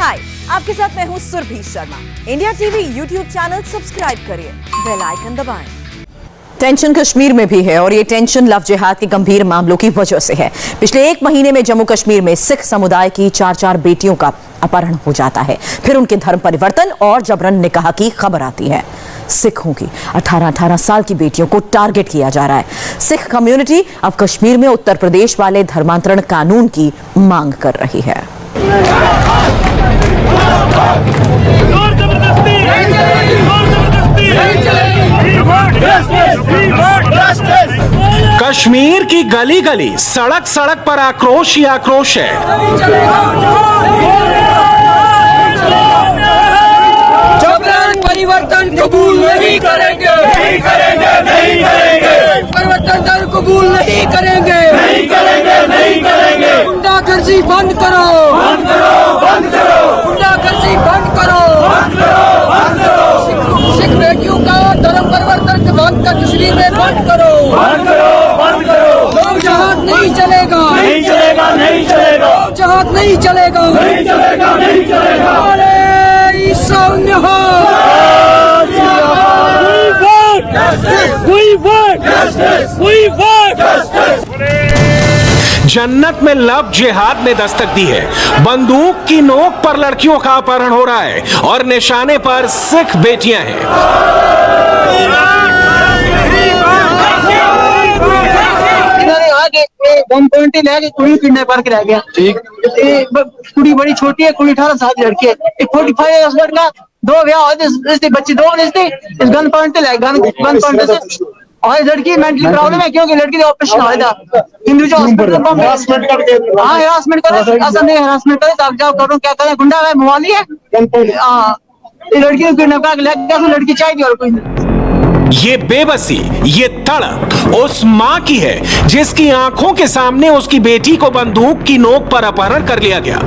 हाय, आपके साथ मैं हूँ Surabhi Sharma. India TV YouTube channel subscribe करिए, बेल आइकन दबाएं। टेंशन कश्मीर में भी है और ये टेंशन लव जिहाद के गंभीर मामलों की वजह से है। पिछले एक महीने में जम्मू कश्मीर में सिख समुदाय की 4 बेटियों का अपहरण हो जाता है। फिर उनके धर्म परिवर्तन और जबरन निकाह की खबर आती है। सिखों की 18-18 साल की बेटियों को टारगेट किया जा रहा है। सिख कम्युनिटी अब कश्मीर में उत्तर प्रदेश वाले धर्मांतरण कानून की मांग कर रही है। कश्मीर की गली गली सड़क सड़क पर आक्रोश ही आक्रोश है। जबरन परिवर्तन कबूल नहीं करेंगे, नहीं करेंगे, नहीं करेंगे। परिवर्तन कबूल नहीं करेंगे, नहीं करेंगे, नहीं करेंगे। गुंडागर्दी बंद करो, बंद करो, बंद करो। गुंडागर्दी बंद करो, बंद करो, बंद करो। सिख बेटियों का धर्म परिवर्तन के बाद का कश्मीर में बंद करो, बंद करो, बंद करो। लोग जहाज नहीं चलेगा, नहीं चलेगा, नहीं चलेगा। जहाज नहीं चलेगा, नहीं चलेगा, नहीं चलेगा। जन्नत में लव जिहाद ने दस्तक दी है। बंदूक की नोक पर लड़कियों का अपहरण हो रहा है और निशाने पर सिख बेटियां हैं। कुड़ी किडनैप करके रह गया। ठीक, कुड़ी बड़ी छोटी है, कुड़ी 18 साल की लड़की है। एक 45 हस्बैंड का 2 ब्याह हो, बच्ची 2 इस गन पॉइंट से और लड़की मेंटली प्रॉब्लम है क्योंकि लड़की का ऑपरेशन हो था। हिंदू जो हरासमेंट करते, हाँ हरासमेंट करे, ऐसा नहीं हरासमेंट करे तो आप जाओ करो, क्या करें, गुंडा है, मवाली है। हाँ, लड़की को किडनैप करके ले गया, लड़की चाहिए और कोई नहीं। ये बेबसी, ये तड़प उस मां की है जिसकी आंखों के सामने उसकी बेटी को बंदूक की नोक पर अपहरण कर लिया गया।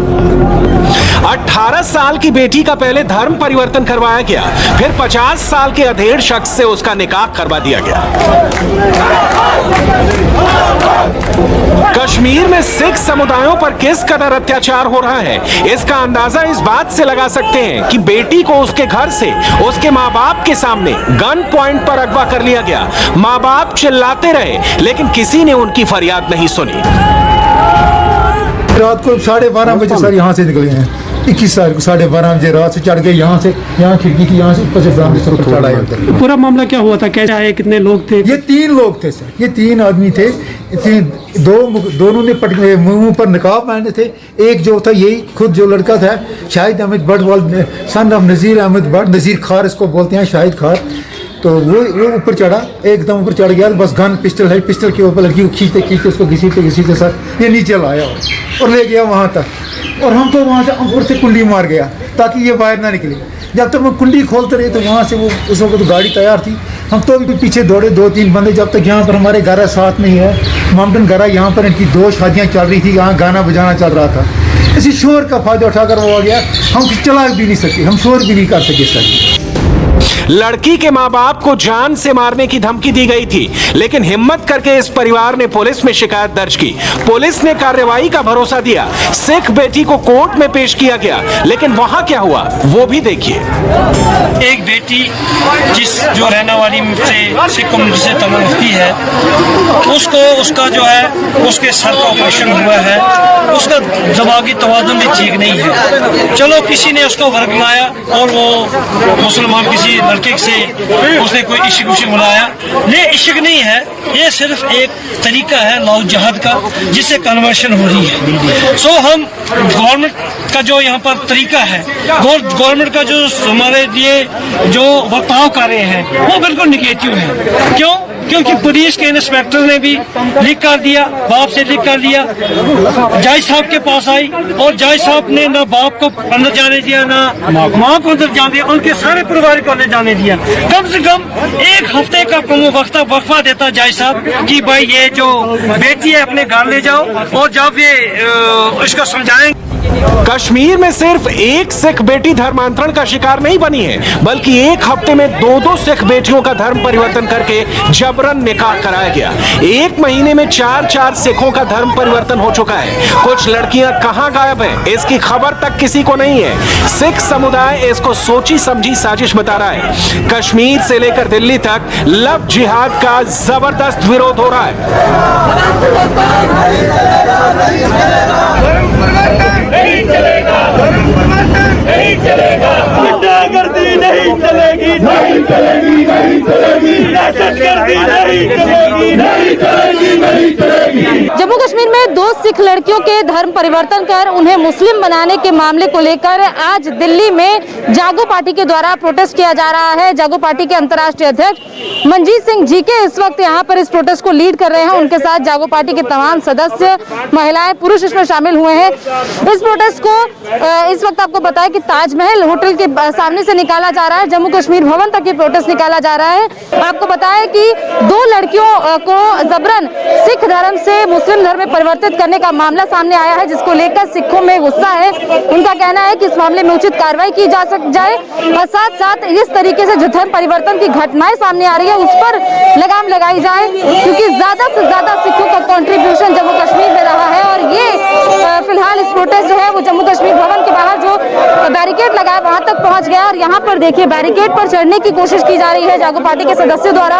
18 साल की बेटी का पहले धर्म परिवर्तन करवाया गया, फिर 50 साल के अधेड़ शख्स से उसका निकाह करवा दिया गया। कश्मीर में सिख समुदायों पर किस कदर अत्याचार हो रहा है, इसका अंदाजा इस बात से लगा सकते हैं कि बेटी को उसके घर से उसके माँ बाप के सामने गन पॉइंट पर अगवा कर लिया गया। माँ बाप चिल्लाते रहे लेकिन किसी ने उनकी फरियाद नहीं सुनी। रात को 12:30 बजे सर यहाँ से निकले हैं। 21 तारीख को 12:30 बजे रात से चढ़ गए, यहाँ से, यहाँ खिड़की की यहाँ से ऊपर से चढ़ाए। पूरा मामला क्या हुआ था, कैसे आए, कितने लोग थे? ये 3 लोग थे सर, ये 3 आदमी थे। दोनों ने मुंह पर नकाब पहने थे। एक जो था यही खुद जो लड़का था शाहिद अहमद बट, सन ऑफ नज़ीर अहमद बट, नज़ीर खार इसको बोलते हैं, शाहिद खार। तो वो ऊपर चढ़ा, एकदम ऊपर चढ़ गया, बस गन पिस्टल है, पिस्टल के ऊपर लड़की को खींचते खींचते उसको घसीटते सर ये नीचे लाया और ले गया वहाँ तक। और हम तो वहाँ से ऊपर से कुंडी मार गया ताकि ये बाहर ना निकले। जब तक वो कुंडी खोलते रहे तो वहाँ से वो उस वक्त तो गाड़ी तैयार थी, हम तो भी पीछे दौड़े 2-3 बंदे, जब तक यहाँ पर हमारे घर साथ नहीं है मामडन घर, यहाँ पर इनकी 2 शादियाँ चल रही थी, यहाँ गाना बजाना चल रहा था। इसी शोर का फायदा उठाकर वो आ गया, हम चला भी नहीं सके, हम शोर भी नहीं कर सके सर। लड़की के मां बाप को जान से मारने की धमकी दी गई थी, लेकिन हिम्मत करके इस परिवार ने पुलिस में शिकायत दर्ज की। पुलिस ने कार्रवाई का भरोसा दिया, सिख बेटी को कोर्ट में पेश किया गया, लेकिन वहां क्या हुआ वो भी देखिए। एक बेटी जो रहने वाली से सिख कम्युनिटी से तल्लुक़ रखती है, उसको उसका जो है उसके सर का ऑपरेशन हुआ है, उसका दिमागी तवाज़ुन भी ठीक नहीं है। चलो किसी ने उसको वर्ग लाया और वो मुसलमान किसी लड़के से उसने कोई इश्क उश्क बुलाया। ये इश्क नहीं है, ये सिर्फ एक तरीका है लव जिहाद का जिससे कन्वर्शन हो रही है। सो हम गवर्नमेंट का जो यहाँ पर तरीका है, गवर्नमेंट का जो हमारे लिए जो बर्ताव कर रहे हैं वो बिल्कुल निगेटिव है। क्यों? क्योंकि पुलिस के इंस्पेक्टर ने भी लिख कर दिया, बाप से लिख कर दिया, जज साहब के पास आई और जज साहब ने ना बाप को अंदर जाने दिया ना माँ को अंदर जाने दिया, उनके सारे परिवार को अंदर जाने दिया। कम से कम 1 हफ्ते का वक्फा देता जज साहब कि भाई ये जो बेटी है अपने घर ले जाओ और जब ये इसको समझाएंगे। कश्मीर में सिर्फ एक सिख बेटी धर्मांतरण का शिकार नहीं बनी है, बल्कि एक हफ्ते में 2-2 सिख बेटियों का धर्म परिवर्तन करके जब जबरन निकाह कराया गया। 1 महीने में 4 सिखों का धर्म परिवर्तन हो चुका है। कुछ लड़कियां कहां गायब हैं, इसकी खबर तक किसी को नहीं है। सिख समुदाय इसको सोची समझी साजिश बता रहा है। कश्मीर से लेकर दिल्ली तक लव जिहाद का जबरदस्त विरोध हो रहा है। गुंडागर्दी नहीं चलेगी, नहीं चलेगी, नहीं चलेगी, दहशतगर्दी नहीं चलेगी, नहीं चलेगी, नहीं चलेगी। जम्मू कश्मीर में 2 सिख लड़कियों के धर्म परिवर्तन कर उन्हें मुस्लिम बनाने के मामले को लेकर आज दिल्ली में जागो पार्टी के द्वारा प्रोटेस्ट किया जा रहा है। जागो पार्टी के अंतर्राष्ट्रीय अध्यक्ष मंजीत सिंह जीके इस वक्त यहाँ पर इस प्रोटेस्ट को लीड कर रहे हैं। उनके साथ जागो पार्टी के तमाम सदस्य, महिलाएं, पुरुष इसमें शामिल हुए हैं। इस प्रोटेस्ट को इस वक्त आपको बताया कि ताजमहल होटल के सामने से निकाला जा रहा है, जम्मू कश्मीर भवन तक ये प्रोटेस्ट निकाला जा रहा है। आपको बताया कि 2 लड़कियों को जबरन सिख धर्म से मुस्लिम धर्म में परिवर्तित करने का मामला सामने आया है, जिसको लेकर सिखों में गुस्सा है। उनका कहना है कि इस मामले में उचित कार्रवाई की जाए और साथ साथ इस तरीके से जो धर्म परिवर्तन की घटनाएं सामने आ रही है उस पर लगाम लगाई जाए, क्योंकि ज्यादा से ज्यादा सिखों का कंट्रीब्यूशन जम्मू कश्मीर में रहा है। और ये फिलहाल इस प्रोटेस्ट जो है वो जम्मू कश्मीर भवन के बाहर जो बैरिकेड लगा है वहां तक पहुंच गया। और यहाँ पर देखिए बैरिकेड पर चढ़ने की कोशिश की जा रही है जागो पार्टी के सदस्यों द्वारा।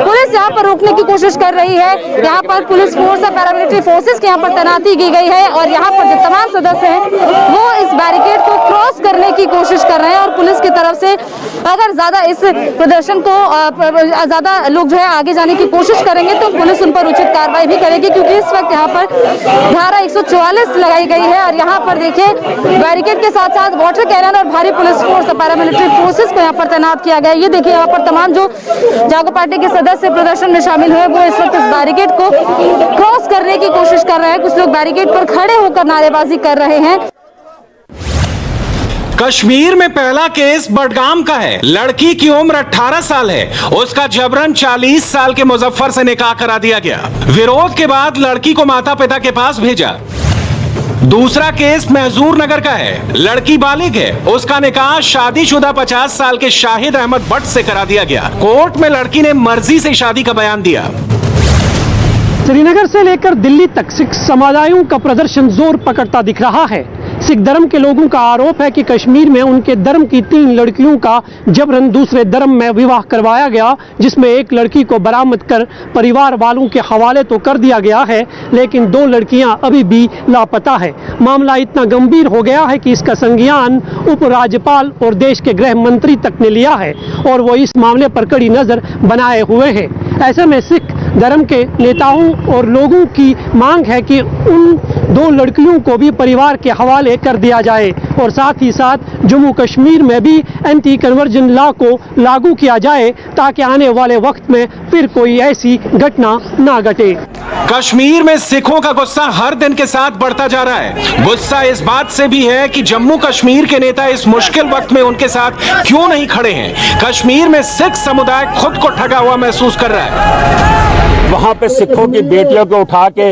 पुलिस यहाँ पर रोकने की कोशिश कर रही है। यहाँ पर पुलिस फोर्स और पैरामिलिट्री फोर्सेस की यहाँ पर तैनाती की गई है और यहाँ पर जो तमाम सदस्य हैं वो इस बैरिकेड को क्रॉस करने की कोशिश कर रहे हैं। और पुलिस की तरफ से अगर ज्यादा इस प्रदर्शन को ज्यादा लोग जो है आगे जाने की कोशिश करेंगे तो पुलिस उन पर उचित कार्रवाई भी करेगी, क्योंकि इस वक्त यहाँ पर धारा 144 लगाई गई है। और यहाँ पर देखिए बैरिकेड के साथ साथ वाटर कैनन और भारी पुलिस फोर्स और पैरामिलिट्री फोर्सेस को यहाँ पर तैनात किया गया है। ये देखिए यहाँ पर तमाम जो जागो पार्टी के सदस्य प्रदर्शन में शामिल हुए वो इस वक्त इस बैरिकेड को क्रॉस करने की कोशिश कर रहे हैं। कुछ लोग बैरिकेड पर खड़े होकर नारेबाजी कर रहे हैं। कश्मीर में पहला केस बडगाम का है। लड़की की उम्र 18 साल है, उसका जबरन 40 साल के मुजफ्फर से निकाह करा दिया गया। विरोध के बाद लड़की को माता पिता के पास भेजा। दूसरा केस महजूर नगर का है। लड़की बालिग है, उसका निकाह शादीशुदा 50 साल के शाहिद अहमद भट्ट से करा दिया गया। कोर्ट में लड़की ने मर्जी से शादी का बयान दिया। श्रीनगर से लेकर दिल्ली तक सिख समुदायों का प्रदर्शन जोर पकड़ता दिख रहा है। सिख धर्म के लोगों का आरोप है कि कश्मीर में उनके धर्म की 3 लड़कियों का जबरन दूसरे धर्म में विवाह करवाया गया, जिसमें एक लड़की को बरामद कर परिवार वालों के हवाले तो कर दिया गया है, लेकिन 2 लड़कियां अभी भी लापता है। मामला इतना गंभीर हो गया है कि इसका संज्ञान उपराज्यपाल और देश के गृह मंत्री तक ने लिया है और वो इस मामले पर कड़ी नजर बनाए हुए हैं। ऐसे में सिख धर्म के नेताओं और लोगों की मांग है कि उन 2 लड़कियों को भी परिवार के हवाले कर दिया जाए और साथ ही साथ जम्मू कश्मीर में भी एंटी कन्वर्जन लॉ को लागू किया जाए, ताकि आने वाले वक्त में फिर कोई ऐसी घटना ना घटे। कश्मीर में सिखों का गुस्सा हर दिन के साथ बढ़ता जा रहा है। गुस्सा इस बात से भी है कि जम्मू कश्मीर के नेता इस मुश्किल वक्त में उनके साथ क्यों नहीं खड़े हैं। कश्मीर में सिख समुदाय खुद को ठगा हुआ महसूस कर रहा है। वहाँ पे सिखों की बेटियों को उठा के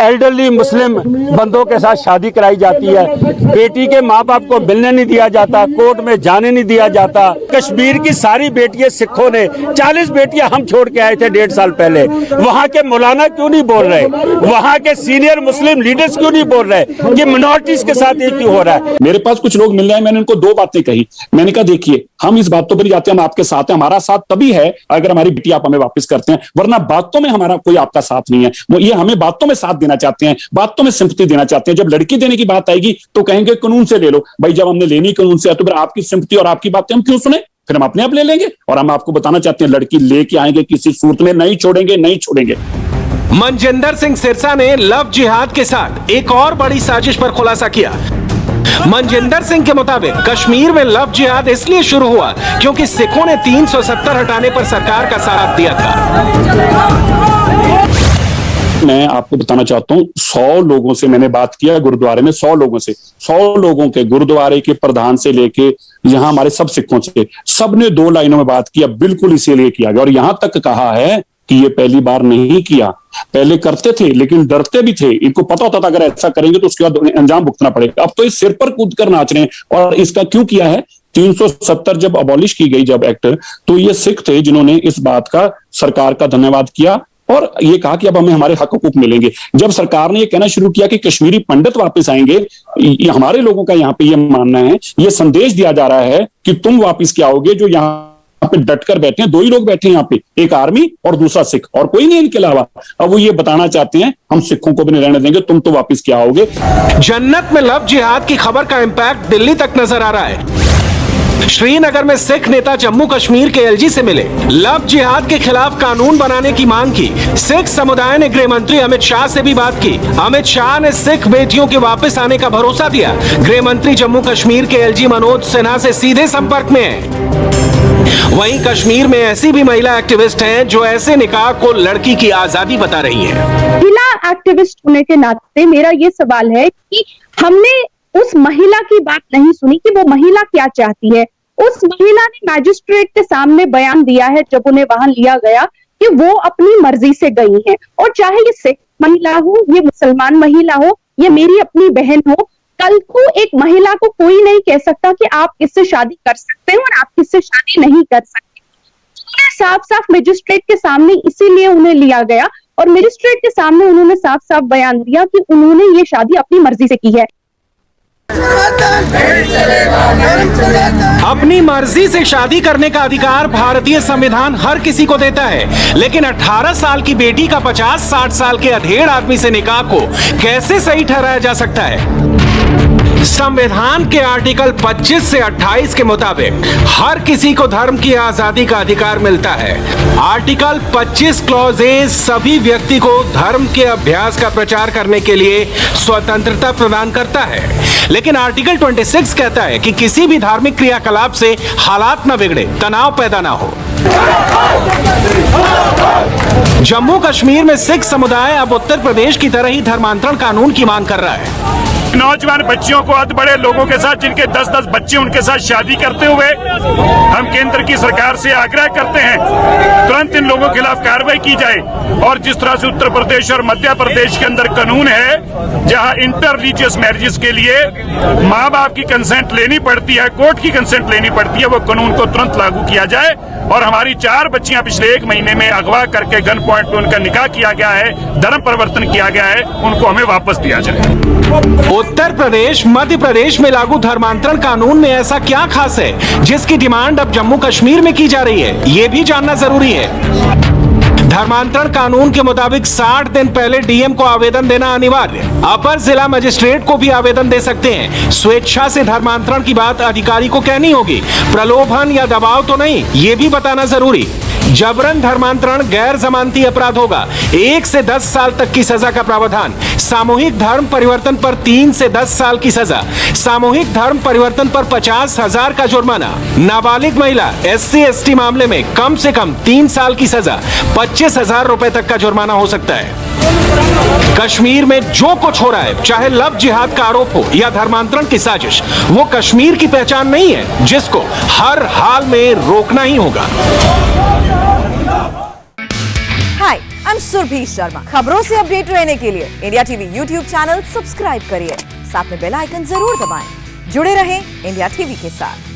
एल्डरली मुस्लिम बंदों के साथ शादी कराई जाती है। बेटी के माँ बाप को मिलने नहीं दिया जाता, कोर्ट में जाने नहीं दिया जाता। कश्मीर की सारी बेटियां सिखों ने 40 बेटियां हम छोड़ के आए थे 1.5 साल पहले। वहाँ के मौलाना क्यों नहीं बोल रहे, वहाँ के सीनियर मुस्लिम लीडर्स क्यों नहीं बोल रहे कि मिनॉरिटीज के साथ ये क्यों हो रहा है। मेरे पास कुछ लोग मिल रहे हैं, मैंने उनको 2 बातें कही। मैंने कहा देखिए हम इस बातों पर जाते हैं, हम आपके साथ हैं, हमारा साथ तभी है अगर हमारी बेटी आप हमें वापस करते हैं, वरना बातों में हमारा कोई आपका साथ नहीं है। वो ये हमें बातों में साथ देना चाहते हैं, बातों में सिंपैथी देना चाहते हैं। जब लड़की देने की बात आएगी तो कहेंगे कानून से ले लो। भाई जब हमने लेनी कानून से है तो फिर आपकी सिंपैथी और आपकी बातें हम क्यों सुने, फिर हम अपने आप ले लेंगे। और हम आपको बताना चाहते हैं लड़की लेके आएंगे, किसी सूरत में नहीं छोड़ेंगे, नहीं छोड़ेंगे। मनजिंदर सिंह सिरसा ने लव जिहाद के साथ एक और बड़ी साजिश पर खुलासा किया। मनजिंदर सिंह के मुताबिक कश्मीर में लव जिहाद इसलिए शुरू हुआ क्योंकि सिखों ने 370 हटाने पर सरकार का साथ दिया था। मैं आपको बताना चाहता हूं 100 लोगों से मैंने बात किया गुरुद्वारे में, 100 लोगों से, 100 लोगों के गुरुद्वारे के प्रधान से लेके यहां हमारे सब सिखों से, सबने 2 लाइनों में बात किया, बिल्कुल इसीलिए किया गया। और यहां तक कहा है कि ये पहली बार नहीं किया, पहले करते थे लेकिन डरते भी थे। इनको पता होता था अगर ऐसा करेंगे तो उसके बाद अंजाम भुगतना पड़ेगा। अब तो इस सिर पर कूद कर नाच रहे हैं। और इसका क्यों किया है 370 जब अबॉलिश की गई जब एक्ट, तो ये सिख थे जिन्होंने इस बात का सरकार का धन्यवाद किया और ये कहा कि अब हमें हमारे हक हुकूक मिलेंगे। जब सरकार ने ये कहना शुरू किया कि कश्मीरी पंडित वापस आएंगे, ये हमारे लोगों का यहाँ पे ये मानना है, ये संदेश दिया जा रहा है कि तुम वापस क्या आओगे, जो यहाँ पे डटकर बैठे हैं, दो ही लोग बैठे हैं यहाँ पे, एक आर्मी और दूसरा सिख, और कोई नहीं इनके अलावा। अब वो ये बताना चाहते हैं हम सिखों को भी नहीं रहने देंगे, तुम तो वापस क्या आओगे। जन्नत में लव जिहाद की खबर का इंपैक्ट दिल्ली तक नजर आ रहा है। श्रीनगर में सिख नेता जम्मू कश्मीर के एलजी से मिले, लव जिहाद के खिलाफ कानून बनाने की मांग की। सिख समुदाय ने गृह मंत्री अमित शाह से भी बात की। अमित शाह ने सिख बेटियों के वापस आने का भरोसा दिया। गृह मंत्री जम्मू कश्मीर के एलजी मनोज सिन्हा से सीधे संपर्क में हैं। वहीं कश्मीर में ऐसी भी महिला एक्टिविस्ट हैं जो ऐसे निकाह को लड़की की आजादी बता रही हैं। महिला एक्टिविस्ट होने के नाते मेरा ये सवाल है कि हमने उस महिला की बात नहीं सुनी कि वो महिला क्या चाहती है। उस महिला ने मैजिस्ट्रेट के सामने बयान दिया है जब उन्हें वहां लिया गया कि वो अपनी मर्जी से गई हैं, और चाहे ये सिख महिला हो, ये मुसलमान महिला हो, ये मेरी अपनी बहन हो, कल को एक महिला को कोई नहीं कह सकता कि आप इससे शादी कर सकते हैं और आप इससे शादी नहीं कर सकते। उन्हें साफ साफ मैजिस्ट्रेट के सामने इसीलिए उन्हें लिया गया और मैजिस्ट्रेट के सामने उन्होंने साफ साफ बयान दिया कि उन्होंने ये शादी अपनी मर्जी से की है। अपनी मर्जी से शादी करने का अधिकार भारतीय संविधान हर किसी को देता है, लेकिन 18 साल की बेटी का 50-60 साल के अधेड़ आदमी से निकाह को कैसे सही ठहराया जा सकता है? संविधान के आर्टिकल 25 से 28 के मुताबिक हर किसी को धर्म की आजादी का अधिकार मिलता है। आर्टिकल 25 क्लॉज ए सभी व्यक्ति को धर्म के अभ्यास का प्रचार करने के लिए स्वतंत्रता प्रदान करता है, लेकिन आर्टिकल 26 कहता है कि किसी भी धार्मिक क्रियाकलाप से हालात न बिगड़े, तनाव पैदा ना हो। जम्मू कश्मीर में सिख समुदाय अब उत्तर प्रदेश की तरह ही धर्मांतरण कानून की मांग कर रहा है। नौजवान बच्चियों को अत बड़े लोगों के साथ जिनके 10-10 बच्चे उनके साथ शादी करते हुए हम केंद्र की सरकार से आग्रह करते हैं तुरंत इन लोगों के खिलाफ कार्रवाई की जाए। और जिस तरह से उत्तर प्रदेश और मध्य प्रदेश के अंदर कानून है जहां इंटर रिलीजियस मैरिजेस के लिए माँ बाप की कंसेंट लेनी पड़ती है, कोर्ट की कंसेंट लेनी पड़ती है, वो कानून को तुरंत लागू किया जाए। और हमारी 4 बच्चियां पिछले 1 महीने में अगवा करके गन पॉइंट पे उनका निकाह किया गया है, धर्म परिवर्तन किया गया है, उनको हमें वापस दिया जाए। उत्तर प्रदेश, मध्य प्रदेश में लागू धर्मांतरण कानून में ऐसा क्या खास है जिसकी डिमांड अब जम्मू कश्मीर में की जा रही है, ये भी जानना जरूरी है। धर्मांतरण कानून के मुताबिक 60 दिन पहले डीएम को आवेदन देना अनिवार्य। अपर जिला मजिस्ट्रेट को भी आवेदन दे सकते हैं। स्वेच्छा से धर्मांतरण की बात अधिकारी को कहनी होगी, प्रलोभन या दबाव तो नहीं, ये भी बताना जरूरी। जबरन धर्मांतरण गैर जमानती अपराध होगा, 1 से 10 साल तक की सजा का प्रावधान। सामूहिक धर्म परिवर्तन पर 3 से 10 साल की सजा। सामूहिक धर्म परिवर्तन पर 50,000 का जुर्माना। नाबालिग महिला SC/ST मामले में कम से कम 3 साल की सजा, 25,000 रुपए तक का जुर्माना हो सकता है। कश्मीर में जो कुछ हो रहा है, चाहे लव जिहाद का आरोप हो या धर्मांतरण की साजिश, वो कश्मीर की पहचान नहीं है जिसको हर हाल में रोकना ही होगा। हाय, आई एम सुरभि शर्मा। खबरों से अपडेट रहने के लिए India TV YouTube channel subscribe करिए, साथ में बेल आइकन जरूर दबाएं। जुड़े रहें इंडिया टीवी के साथ।